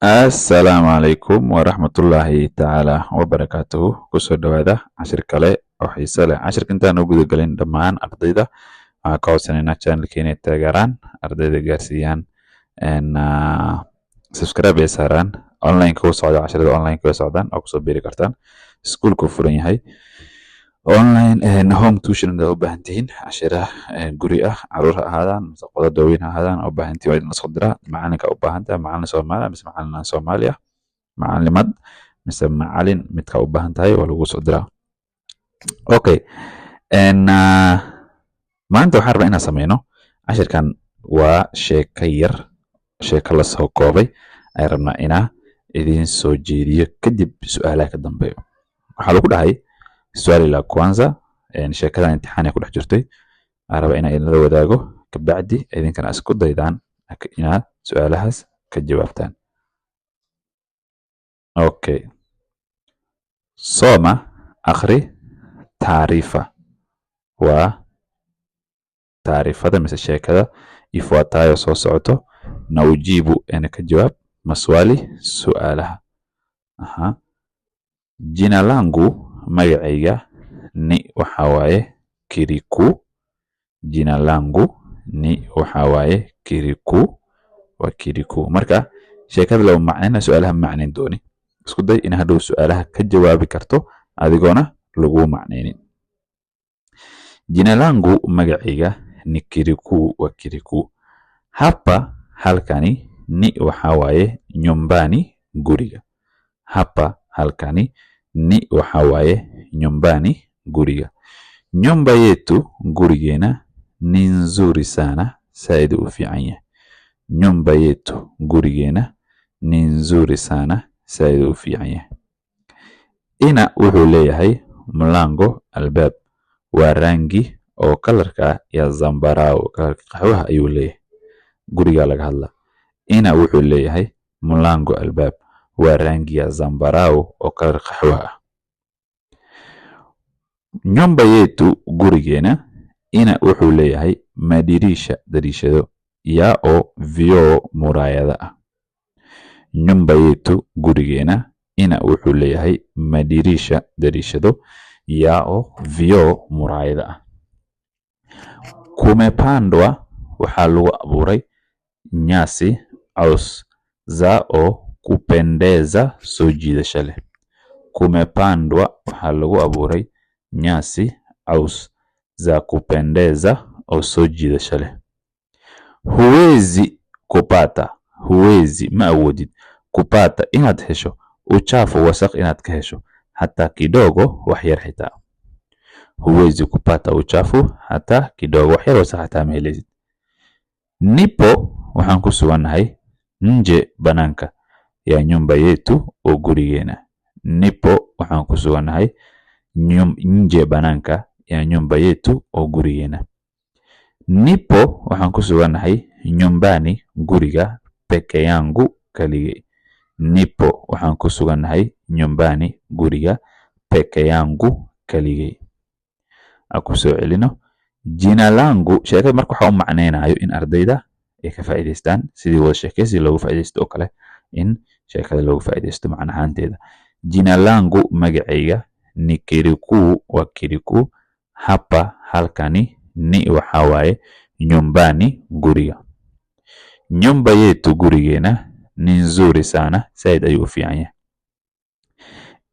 Assalaamu calaykum waraxmatullaahi tacaala wabarakaatuhu. Kusoo dhawaada cashir kale oo xiise leh. Cashirka intaan u guda galin dhammaan ardayda waxaan ka codsanaynaa channelka inay taageeraan, ardayda gaarsiiyaan, subscribe ay saaraan. Online ku socda cashirada online ku socdaan oo kusoo biiri kartaan. Iskuulku furan yahay. Online home tuition u baahan tihiin cashira guri ah, caruur ha ahaadaan mise qodob waaweyn ha ahaadaan u baahan tihiin la soo diraa. Macalinka u baahan tahay macalin Soomaali mise macalin Soomaali ah, macalimad mise macalin midka u baahan tahay waa lagu soo diraa. Okay, maanta waxaan rabaa inaan sameyno cashirkan waa sheeko yar, sheeko la soo koobay ay rabnaa inaa idiin soo jeediyo kadib su'aalaha ka dambeeyo. Waxaa lagu dhahay swali la kwanza sheekada imtixaan ay ku dhex jirtay araba inaan idinla wadaago kabacdi idinkana isku daydaan inaad su'aalahaas ka jawaabtaan. Okay, soma akhri taarifa waa taarifada mise sheekada ifuatayo soo socoto na ujibu ina ka jawaab maswali su'aalaha. Jina langu magacayga ni waxa waaye Kirikou. Jina langu ni waxa waaye Kirikou. Waa Kirikou. Marka sheekada loo macnayna su'aalaha macnayn dooni. Isku day in hadhow su'aalaha ka jawaabi karto adigoona lagu macnaynin. Jina langu magacayga ni Kirikou. Waa Kirikou. Hapa halkani ni waxa waaye nyumbani guriga. Hapa halkani ni waxa waaye nyumbani guriga. Nyumba yetu gurigeena ni nzuri sana, said u fiican yahay. Nyumba yetu gurigeena ni nzuri sana, said u fiican yahay. Ina wuxuu leeyahay mlango albaab waa rangi oo kalarka ya zambarao, kalarka qaxwaha ayuu leeyahay. Guriga laga hadla. Ina wuxuu leeyahay mlango albaab waa rangi ya zambarao oo kalarka qaxwaha ah. Nyumba yetu gurigeena ina wuxuu leeyahay madirisha darishado ya oo vioo muraayada ah. Nyumba yetu gurigeena ina wuxuu leeyahay madirisha darishado ya oo vioo muraayada ah. Kumepandwa waxaa lagu abuuray nyasi caws za oo kupendeza soo jiidasho leh. Kumepandwa waxaa lagu abuuray nyasi caws za kupendeza oo soo jiidasho leh. Huwezi kupata, huwezi ma awoodid kupata inaad hesho uchafu wasakh inaad ka hesho hata kidogo wax yar xitaa. Huwezi kupata uchafu hata kidogo wax yar wasakh hata ma helaysid. Nipo waxaan ku suganahay nje banaanka ya nyumba yetu oo gurigeena. Nipo waxaan ku suganahay nje banaanka ya nyumba yetu oo gurigeena. Nipo waxaan ku suganahay nyumbani guriga peke yangu kaligay. Nipo waxaan ku suganahay nyumbani guriga peke yangu kaligay. Aku soo celino. Jina langu sheekada marka waxa u macnaynayo in ardayda ay ka faa'iideystaan sidii wada sheekaysi loogu faa'iideysto oo kale in sheekada loogu faa'iideysto macnahaanteeda. Jina langu magacayga ni Kirikou. Waa Kirikou. Hapa halkani ni waxa waaye nyumbani guriga. Nyumba yetu gurigeena ni nzuri sana, said ayuu u fiican yahay.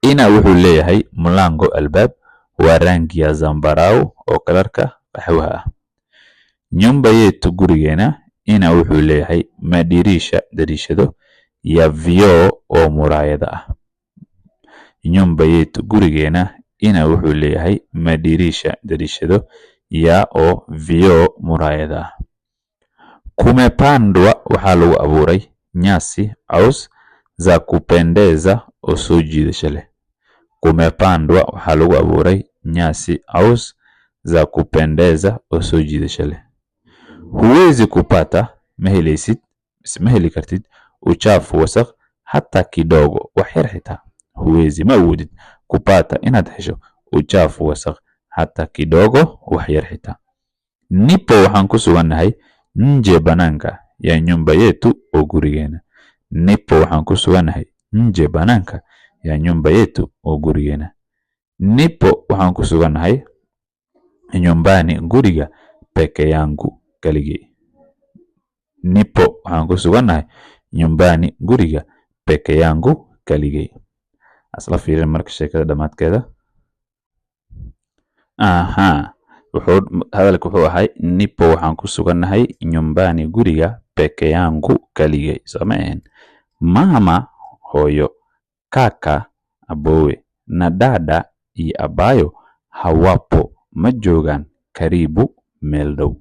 Ina wuxuu leeyahay mlango albaab waa rangi ya zambarao oo kalarka qaxwaha ah. Nyumba yetu gurigeena ina wuxuu leeyahay madirisha darishado ya vioo oo muraayada ah. Nyumba yetu gurigeena ina wuxuu leeyahay madirisha darishado ya oo vioo muraayada ah. Kumepandwa waxaa lagu abuuray nyasi caws za kupendeza oo soo jiidasho leh. Kumepandwa waxaa lagu abuuray nyasi caws za kupendeza oo soo jiidasho leh. Huwezi kupata ma helaysid ma heli kartid uchafu wasakh hata kidogo wax yar xitaa. Huwezi ma awoodid kupata inaad hesho uchafu wasakh hata kidogo wax yar xitaa. Nipo waxaan ku suganahay nje banaanka ya nyumba yetu oo gurigeena. nipo waxaan ku suganahay nje banaanka ya nyumba yetu oo gurigeena. Nipo waxaan ku suganahay nyumbani guriga peke yangu kaligay. Nipo waxaan ku suganahay nyumbani guriga peke yangu kaligay. Asla fiirin marka sheekada dhamaadkeeda. Hadalku wuxuu ahay nipo waxaan ku suganahay nyumbani guriga peke yangu kaligay. Sameen mama hooyo, kaka abowe, na dada iyo abayo hawapo ma joogaan karibu meel dhow.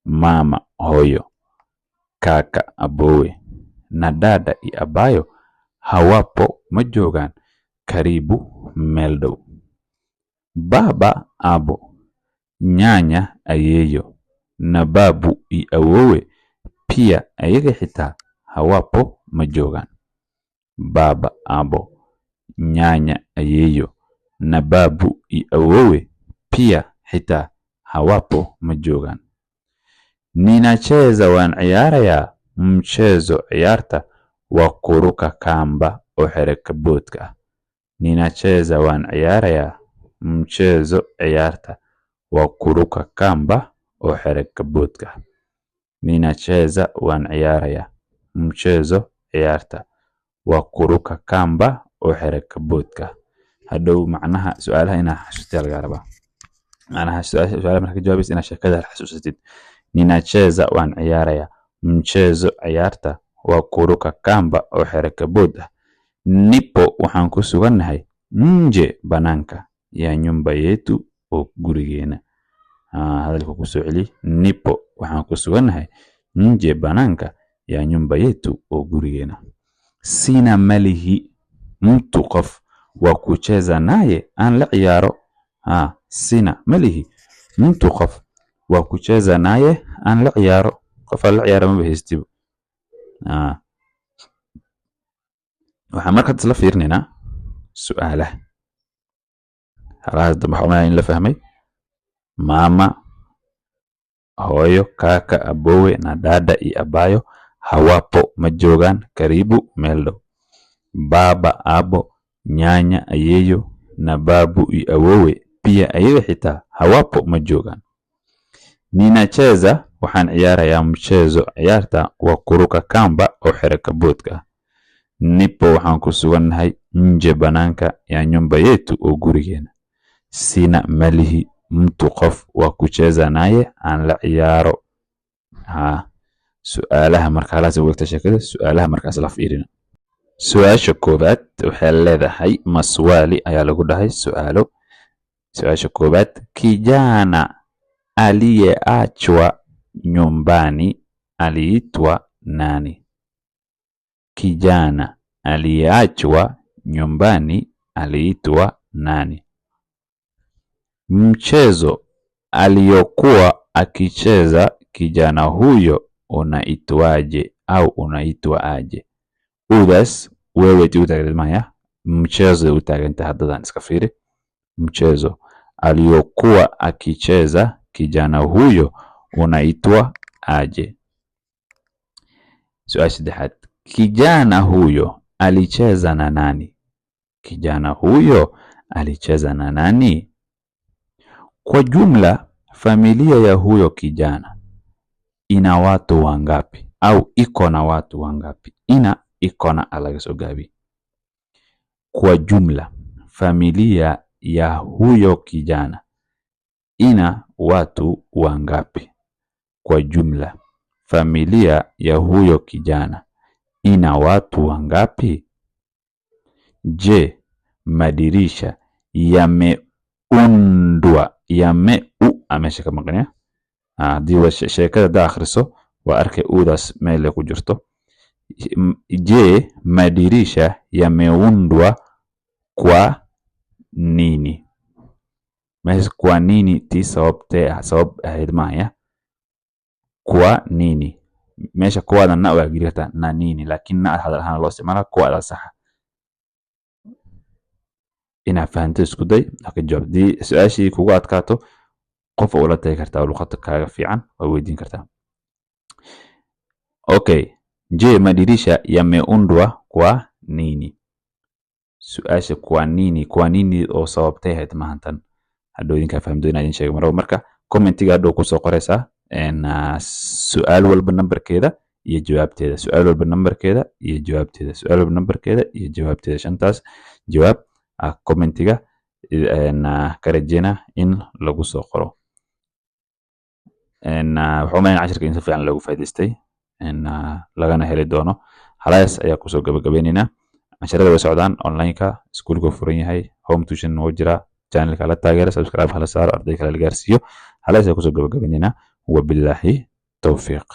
Mama hooyo, kaka abowe, na dada iyo abayo hawapo ma joogaan karibu meel dhow. Baba abo, nyanya ayeyo, na babu iyo awowe pia ayaga xitaa hawapo ma joogaan. Baba abo, nyanya ayeyo, na babu iyo awowe pia xitaa hawapo ma joogaan. Ninacheza waan ciyaarayaa mchezo ciyaarta waa kuruka kamba oo xereka boodka. Ninacheza waan ciyaarayaa mchezo ciyaarta waa kuruka kamba oo xereka boodka. Ninacheza waan ciyaarayaa mchezo ciyaarta waa kuruka kamba oo xereka boodka. Hadhow macnaha su'aalaha inaa xasuustay laga rabaa. Macnaha su'aalaha marka jawaabaysa inaa sheekada xasuusatid. Ninacheza waan ciyaarayaa mchezo ciyaarta waa kuruka kamba oo xereka boodka. Nipo waxaan ku suganahay nje banaanka ya nyumba yetu oo gurigeena. Hadalku ku soo celi. Nipo waxaan ku suganahay nje banaanka ya nyumba yetu oo gurigeena. Sina malihi mtu qof waa kucheza naye aan la ciyaaro. Sina malihi mtu qof waa kucheza naye aan la ciyaaro. Qof la ciyaaro ma bahaystibo. waxaan marka isla fiirinaynaa su'aalaha. Halaas waxaa in la fahmay. Mama, hooyo, kaka, abowe, na dada iyo abayo hawapo ma joogaan karibu meel dhow. Baba abo, nyanya ayeyo, na babu iyo awowe pia ayaga xitaa hawapo ma joogaan. Ninacheza waxaan ciyaarayaa mchezo ciyaarta waa kuruka kamba oo xereka boodka. Nipo waxaan ku suganahay nje banaanka ya nyumba yetu oo gurigeena. Sina malihi mtu qof waa kucheza naye aan la ciyaaro. Su'aalaha marka halaas waqti sheekada su'aalaha markaas la fiirina. Su'aasha koobaad waxay leedahay maswali ayaa lagu dhahay su'aalo. Su'aasha koobaad, kijana aliyeachwa nyumbani aliitwa nani? Kijana aliyeachwa nyumbani aliitwa nani? Mchezo aliyokuwa akicheza kijana huyo unaitwaje au unaitwa aje? Udas wewe utaagmaya mchezo utaaganta haddan iska fiiri. Mchezo aliyokuwa akicheza kijana huyo unaitwa aje? Su'aal saddexaad, kijana huyo alicheza na nani? Kijana huyo alicheza na nani? Kwa jumla familia ya huyo kijana ina watu wangapi au iko na watu wangapi? Iko na alageso gabi. Kwa jumla familia ya huyo kijana ina watu wangapi? Kwa jumla familia ya huyo kijana ina watu wangapi? Je, madirisha yameundwa amesha kama qaniya diwa sheekada da akhriso waa arkay udaas meel ku jirto. Je, madirisha yameundwa kwa nini? Meesha kwa nini ti sabab ahayd maaya. Kwa nini meesha kuwaada na waa girata na nini laakiin na hadal ahaan loo isticmaala kuwaada sax. Ina fahanto isku day haka jawaabdi su'aashii kugu adkaato qof oo la taagi kartaa luqadda kaaga fiican waa weydiin kartaa. Okay, Je, madirisha yameundwa kwa nini? Su'aasha kwa nini oo sababtay ahayd mahantan hadhow idinkaa fahmi doonaa idin sheegi marabo marka commentiga hadhow kusoo qoraysaa su'aal walba nambarkeeda iyo jawaabteeda su'aal walba nambarkeeda iyo jawaabteeda su'aal walba nambarkeeda iyo jawaabteeda shantaas jawaab commentiga ka rajeynaa in lagu soo qoro waxaa umaleyn cashirka in si fiican loogu faa'iidaystay lagana heli doono halaas ayaa kusoo gabagabaynaynaa casharada way socdaan online-ka iskuulka furan yahay home tuition wuu jiraa channelka la taageera subscribe hala saaro arday kale la gaarsiiyo halaas ayaa kusoo gabagabaynaynaa wabilaahi towfiiq